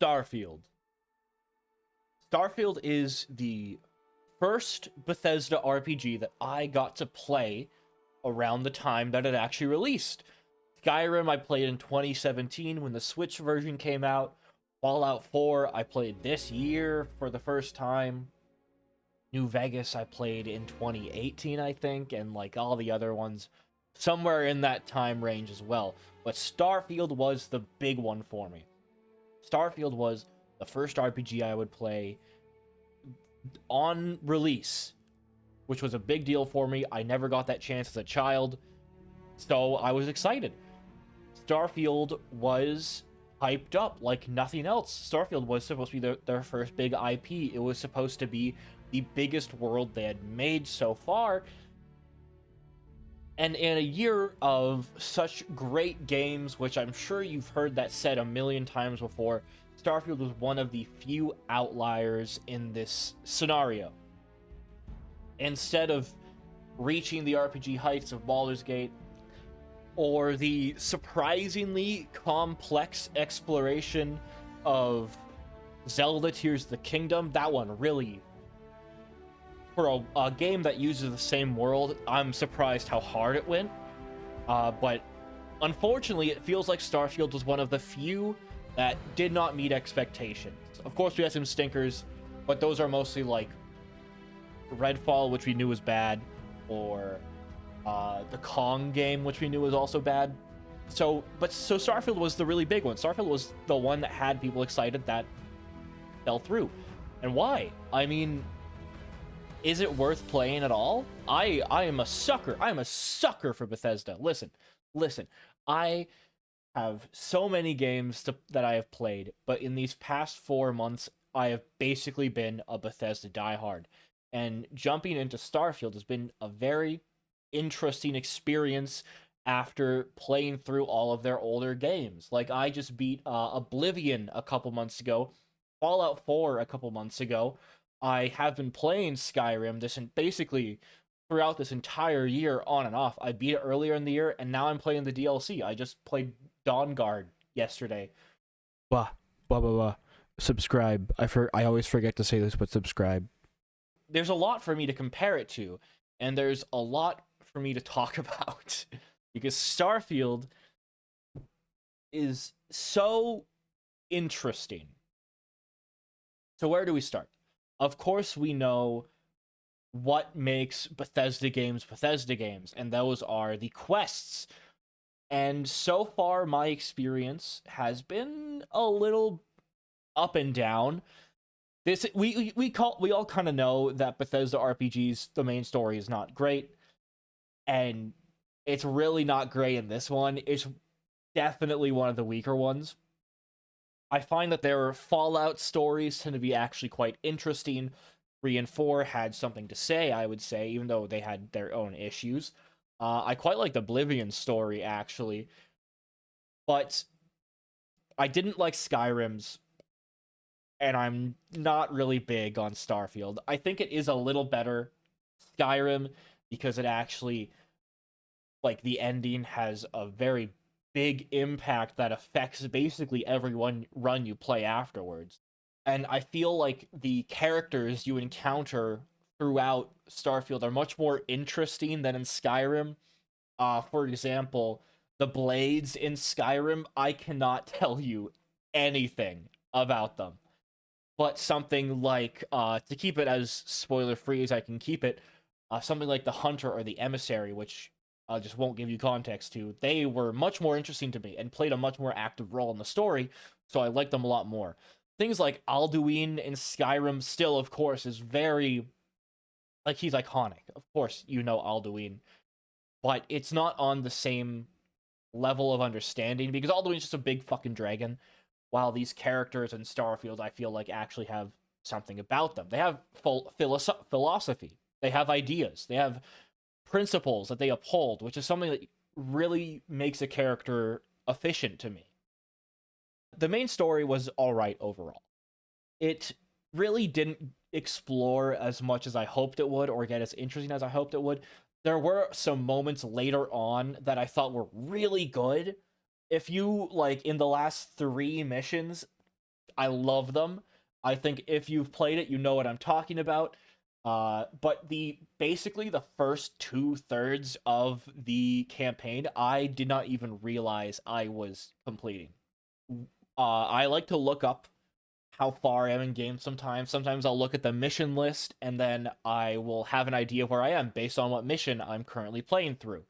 Starfield. Starfield is the first Bethesda RPG that I got to play around the time that it actually released. Skyrim I played in 2017 when the Switch version came out. Fallout 4 I played this year for the first time. New Vegas I played in 2018, I think, and like all the other ones somewhere in that time range as well. But Starfield was the big one for me. Starfield was the first RPG I would play on release, which was a big deal for me. I never got that chance as a child, so I was excited. Starfield was hyped up like nothing else. Starfield was supposed to be their first big IP. It was supposed to be the biggest world they had made so far. And in a year of such great games, which I'm sure you've heard that said a million times before, Starfield was one of the few outliers in this scenario. Instead of reaching the RPG heights of Baldur's Gate, or the surprisingly complex exploration of Zelda Tears of the Kingdom, that one really, for a game that uses the same world, I'm surprised how hard it went. But unfortunately, it feels like Starfield was one of the few that did not meet expectations. Of course, we had some stinkers, but those are mostly like Redfall, which we knew was bad, or the Kong game, which we knew was also bad. So Starfield was the really big one. Starfield was the one that had people excited that fell through. And why? I mean, is it worth playing at all? I am a sucker. I am a sucker for Bethesda. Listen. I have so many games that I have played, but in these past 4 months, I have basically been a Bethesda diehard. And jumping into Starfield has been a very interesting experience after playing through all of their older games. Like, I just beat Oblivion a couple months ago, Fallout 4 a couple months ago. I have been playing Skyrim basically throughout this entire year on and off. I beat it earlier in the year, and now I'm playing the DLC. I just played Dawnguard yesterday. Subscribe. I always forget to say this, but subscribe. There's a lot for me to compare it to, and there's a lot for me to talk about, because Starfield is so interesting. So where do we start? Of course, we know what makes Bethesda games, and those are the quests. And so far, my experience has been a little up and down. We all kind of know that Bethesda RPGs, the main story is not great, and it's really not great in this one. It's definitely one of the weaker ones. I find that their Fallout stories tend to be actually quite interesting. 3 and 4 had something to say, I would say, even though they had their own issues. I quite liked Oblivion's story, actually. But I didn't like Skyrim's, and I'm not really big on Starfield. I think it is a little better, Skyrim, because it actually, like, the ending has a very big impact that affects basically every run you play afterwards. And I feel like the characters you encounter throughout Starfield are much more interesting than in Skyrim. For example, the blades in Skyrim, I cannot tell you anything about them. But something like, to keep it as spoiler-free as I can keep it, something like the Hunter or the Emissary, which I just won't give you context to, they were much more interesting to me and played a much more active role in the story, so I liked them a lot more. Things like Alduin in Skyrim still, of course, is very, like, he's iconic. Of course, you know Alduin, but it's not on the same level of understanding, because Alduin's just a big fucking dragon, while these characters in Starfield, I feel like, actually have something about them. They have philosophy. They have ideas. They have principles that they uphold, which is something that really makes a character efficient to me. The main story was alright overall. It really didn't explore as much as I hoped it would, or get as interesting as I hoped it would. There were some moments later on that I thought were really good. If you, like, in the last 3 missions, I love them. I think if you've played it, you know what I'm talking about. But basically the first 2/3 of the campaign, I did not even realize I was completing. I like to look up how far I am in game sometimes. Sometimes I'll look at the mission list and then I will have an idea of where I am based on what mission I'm currently playing through.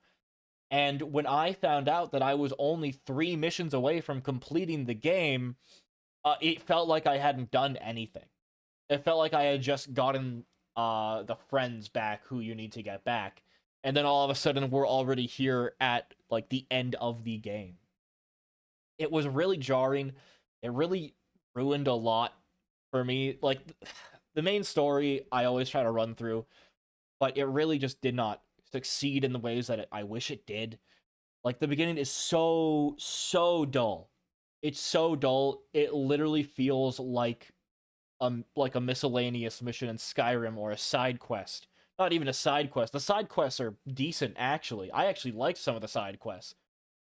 And when I found out that I was only 3 missions away from completing the game, it felt like I hadn't done anything. It felt like I had just gotten the friends back who you need to get back. And then all of a sudden we're already here at like the end of the game. It was really jarring. It really ruined a lot for me. Like the main story I always try to run through, but it really just did not succeed in the ways that I wish it did. Like the beginning is so dull. It's so dull. It literally feels like a miscellaneous mission in Skyrim or a side quest. Not even a side quest. The side quests are decent actually. I actually like some of the side quests.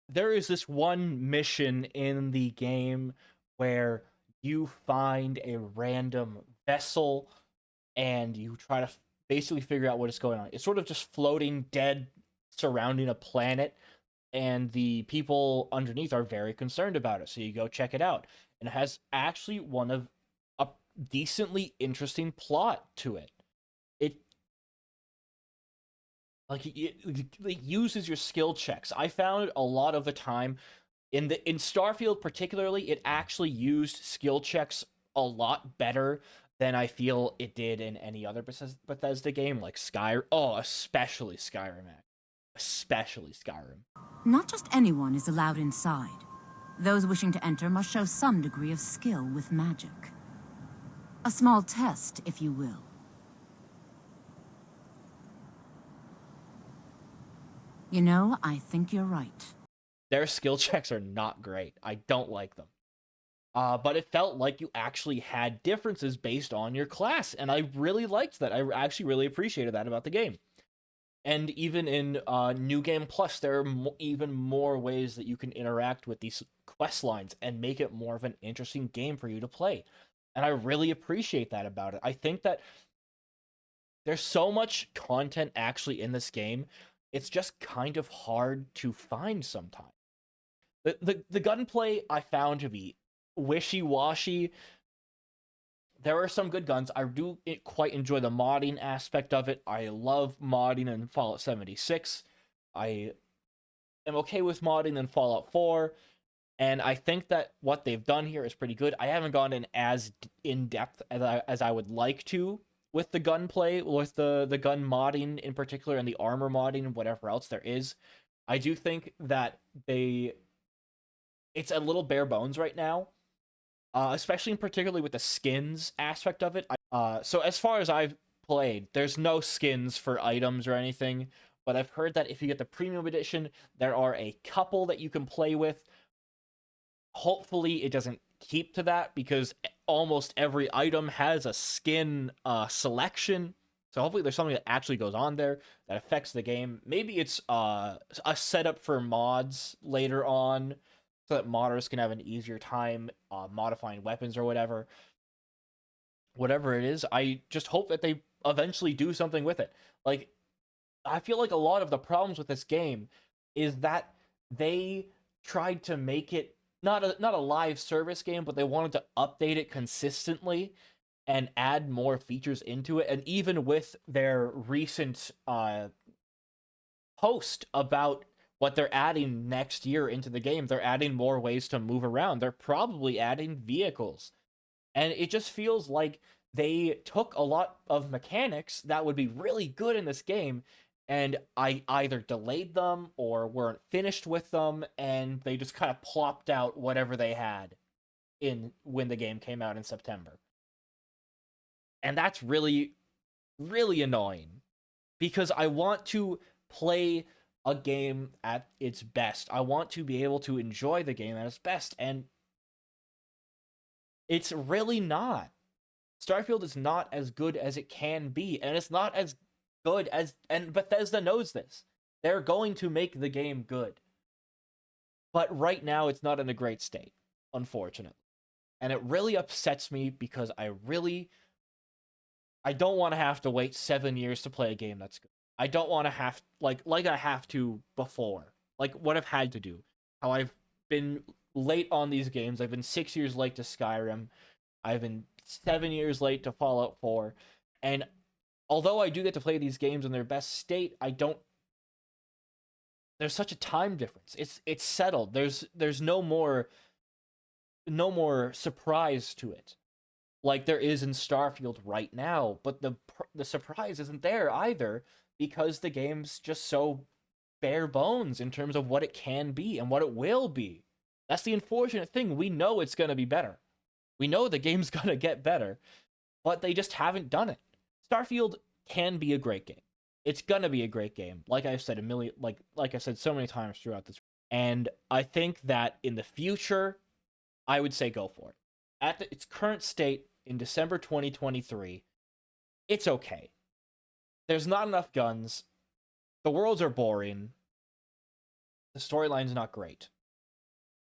There is this one mission in the game where you find a random vessel and you try to basically figure out what is going on. It's sort of just floating dead surrounding a planet, and the people underneath are very concerned about it. So you go check it out. And it has actually one of a decently interesting plot to it. It it uses your skill checks. I found a lot of the time in Starfield particularly, it actually used skill checks a lot better than I feel it did in any other Bethesda game, like Skyrim. Oh, especially Skyrim, especially Skyrim. Not just anyone is allowed inside. Those wishing to enter must show some degree of skill with magic. A small test, if you will. You know, I think you're right. Their skill checks are not great. I don't like them. But it felt like you actually had differences based on your class, and I really liked that. I actually really appreciated that about the game. And even in New Game Plus, there are even more ways that you can interact with these quest lines and make it more of an interesting game for you to play. And I really appreciate that about it. I think that there's so much content actually in this game, it's just kind of hard to find sometimes. The gunplay I found to be wishy-washy. There are some good guns. I do quite enjoy the modding aspect of it. I love modding in Fallout 76. I am okay with modding in Fallout 4. And I think that what they've done here is pretty good. I haven't gone in as in-depth as I would like to with the gunplay, with the gun modding in particular, and the armor modding and whatever else there is. I do think that it's a little bare bones right now. Especially particularly with the skins aspect of it. So as far as I've played, there's no skins for items or anything, but I've heard that if you get the premium edition, there are a couple that you can play with. Hopefully it doesn't keep to that, because almost every item has a skin selection. So hopefully there's something that actually goes on there that affects the game. Maybe it's a setup for mods later on, so that modders can have an easier time modifying weapons or whatever. Whatever it is, I just hope that they eventually do something with it. Like, I feel like a lot of the problems with this game is that they tried to make it not a live service game, but they wanted to update it consistently and add more features into it. And even with their recent post about what they're adding next year into the game, they're adding more ways to move around. They're probably adding vehicles. And it just feels like they took a lot of mechanics that would be really good in this game, and I either delayed them or weren't finished with them, and they just kind of plopped out whatever they had in when the game came out in September. And that's really, really annoying, because I want to play a game at its best. I want to be able to enjoy the game at its best, and it's really not. Starfield is not as good as it can be, and it's not as good as, and Bethesda knows this. They're going to make the game good. But right now it's not in a great state, unfortunately. And it really upsets me because I don't want to have to wait 7 years to play a game that's good. I don't want to have like I have to before. Like what I've had to do. How I've been late on these games. I've been 6 years late to Skyrim. I've been 7 years late to Fallout 4. And although I do get to play these games in their best state, I don't there's such a time difference. It's settled. There's no more surprise to it like there is in Starfield right now, but the surprise isn't there either because the game's just so bare bones in terms of what it can be and what it will be. That's the unfortunate thing. We know it's going to be better. We know the game's going to get better, but they just haven't done it. Starfield can be a great game. It's going to be a great game. Like I've said like I said so many times throughout this. And I think that in the future, I would say go for it. At its current state in December 2023, it's okay. There's not enough guns. The worlds are boring. The storyline's not great.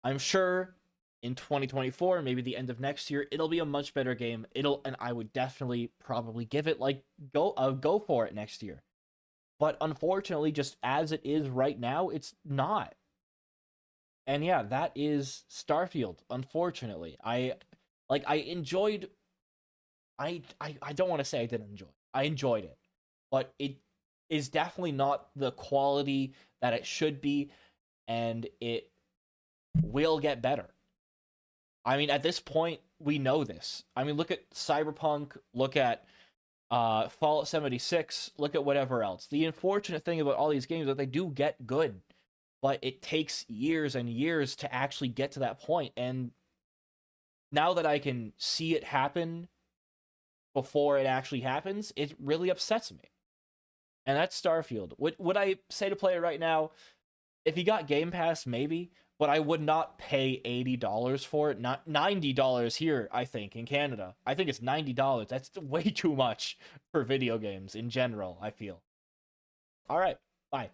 I'm sure in 2024, maybe the end of next year, it'll be a much better game. And I would definitely probably give it go for it next year. But unfortunately, just as it is right now, it's not. And yeah, that is Starfield. Unfortunately, I enjoyed. I don't want to say I didn't enjoy it. I enjoyed it, but it is definitely not the quality that it should be, and it will get better. I mean, at this point, we know this. I mean, look at Cyberpunk. Look at Fallout 76. Look at whatever else. The unfortunate thing about all these games is that they do get good, but it takes years and years to actually get to that point. And now that I can see it happen before it actually happens, it really upsets me. And that's Starfield. Would I say to play it right now? If you got Game Pass, maybe, but I would not pay $80 for it. Not $90 here, I think, in Canada. I think it's $90. That's way too much for video games in general, I feel. All right, bye.